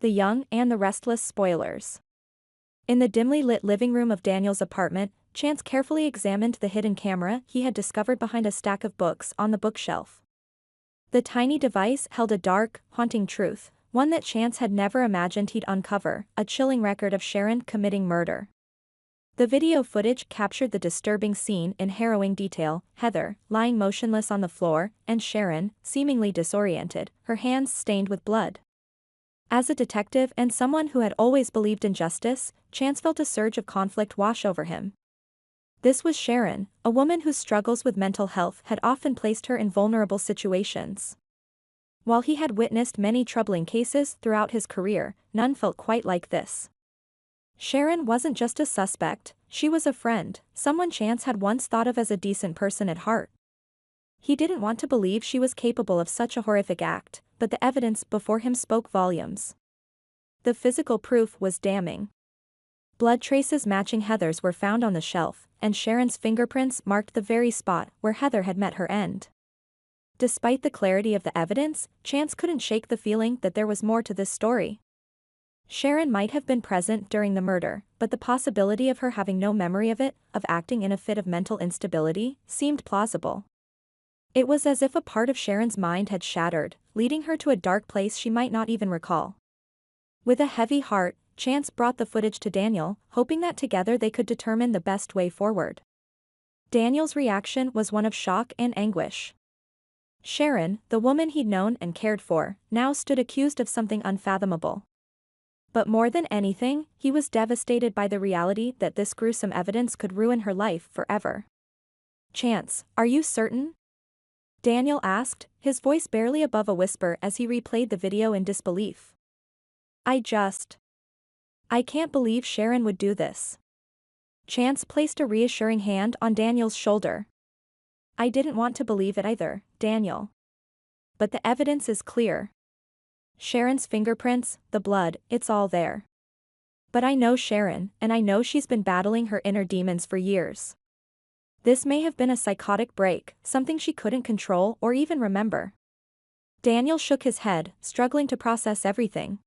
the Young, and the Restless spoilers. In the dimly lit living room of Daniel's apartment, Chance carefully examined the hidden camera he had discovered behind a stack of books on the bookshelf. The tiny device held a dark, haunting truth, one that Chance had never imagined he'd uncover, a chilling record of Sharon committing murder. The video footage captured the disturbing scene in harrowing detail: Heather, lying motionless on the floor, and Sharon, seemingly disoriented, her hands stained with blood. As a detective and someone who had always believed in justice, Chance felt a surge of conflict wash over him. This was Sharon, a woman whose struggles with mental health had often placed her in vulnerable situations. While he had witnessed many troubling cases throughout his career, none felt quite like this. Sharon wasn't just a suspect, she was a friend, someone Chance had once thought of as a decent person at heart. He didn't want to believe she was capable of such a horrific act, but the evidence before him spoke volumes. The physical proof was damning. Blood traces matching Heather's were found on the shelf, and Sharon's fingerprints marked the very spot where Heather had met her end. Despite the clarity of the evidence, Chance couldn't shake the feeling that there was more to this story. Sharon might have been present during the murder, but the possibility of her having no memory of it, of acting in a fit of mental instability, seemed plausible. It was as if a part of Sharon's mind had shattered, leading her to a dark place she might not even recall. With a heavy heart, Chance brought the footage to Daniel, hoping that together they could determine the best way forward. Daniel's reaction was one of shock and anguish. Sharon, the woman he'd known and cared for, now stood accused of something unfathomable. But more than anything, he was devastated by the reality that this gruesome evidence could ruin her life forever. "Chance, are you certain?" Daniel asked, his voice barely above a whisper as he replayed the video in disbelief. I can't believe Sharon would do this." Chance placed a reassuring hand on Daniel's shoulder. "I didn't want to believe it either, Daniel. But the evidence is clear. Sharon's fingerprints, the blood, it's all there. But I know Sharon, and I know she's been battling her inner demons for years. This may have been a psychotic break, something she couldn't control or even remember." Daniel shook his head, struggling to process everything.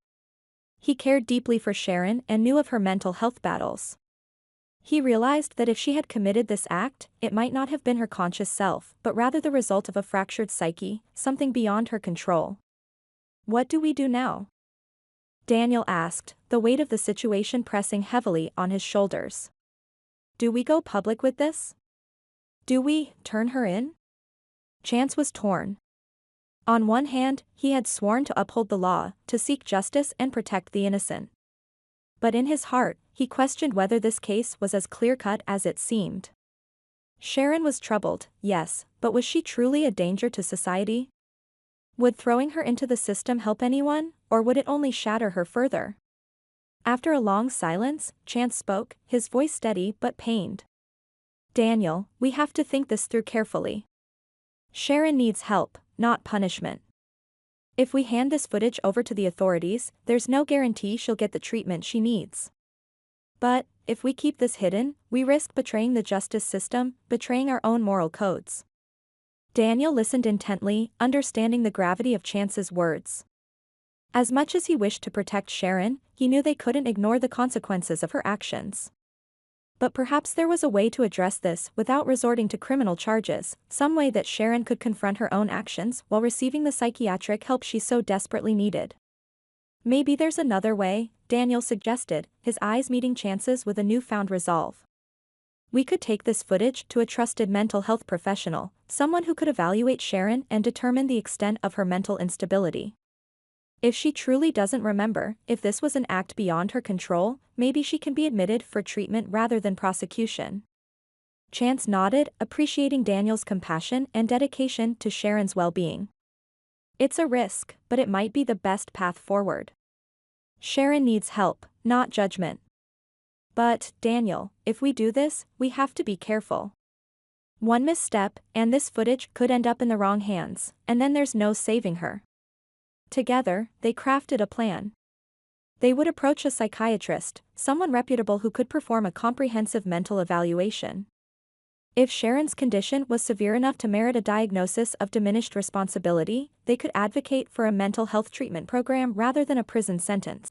He cared deeply for Sharon and knew of her mental health battles. He realized that if she had committed this act, it might not have been her conscious self, but rather the result of a fractured psyche, something beyond her control. "What do we do now?" Daniel asked, the weight of the situation pressing heavily on his shoulders. "Do we go public with this? Do we turn her in?" Chance was torn. On one hand, he had sworn to uphold the law, to seek justice and protect the innocent. But in his heart, he questioned whether this case was as clear-cut as it seemed. Sharon was troubled, yes, but was she truly a danger to society? Would throwing her into the system help anyone, or would it only shatter her further? After a long silence, Chance spoke, his voice steady but pained. "Daniel, we have to think this through carefully. Sharon needs help, not punishment. If we hand this footage over to the authorities, there's no guarantee she'll get the treatment she needs. But, if we keep this hidden, we risk betraying the justice system, betraying our own moral codes." Daniel listened intently, understanding the gravity of Chance's words. As much as he wished to protect Sharon, he knew they couldn't ignore the consequences of her actions. But perhaps there was a way to address this without resorting to criminal charges, some way that Sharon could confront her own actions while receiving the psychiatric help she so desperately needed. "Maybe there's another way," Daniel suggested, his eyes meeting Chance's with a newfound resolve. "We could take this footage to a trusted mental health professional, someone who could evaluate Sharon and determine the extent of her mental instability. If she truly doesn't remember, if this was an act beyond her control, maybe she can be admitted for treatment rather than prosecution." Chance nodded, appreciating Daniel's compassion and dedication to Sharon's well-being. "It's a risk, but it might be the best path forward. Sharon needs help, not judgment. But, Daniel, if we do this, we have to be careful. One misstep, and this footage could end up in the wrong hands, and then there's no saving her." Together, they crafted a plan. They would approach a psychiatrist, someone reputable who could perform a comprehensive mental evaluation. If Sharon's condition was severe enough to merit a diagnosis of diminished responsibility, they could advocate for a mental health treatment program rather than a prison sentence.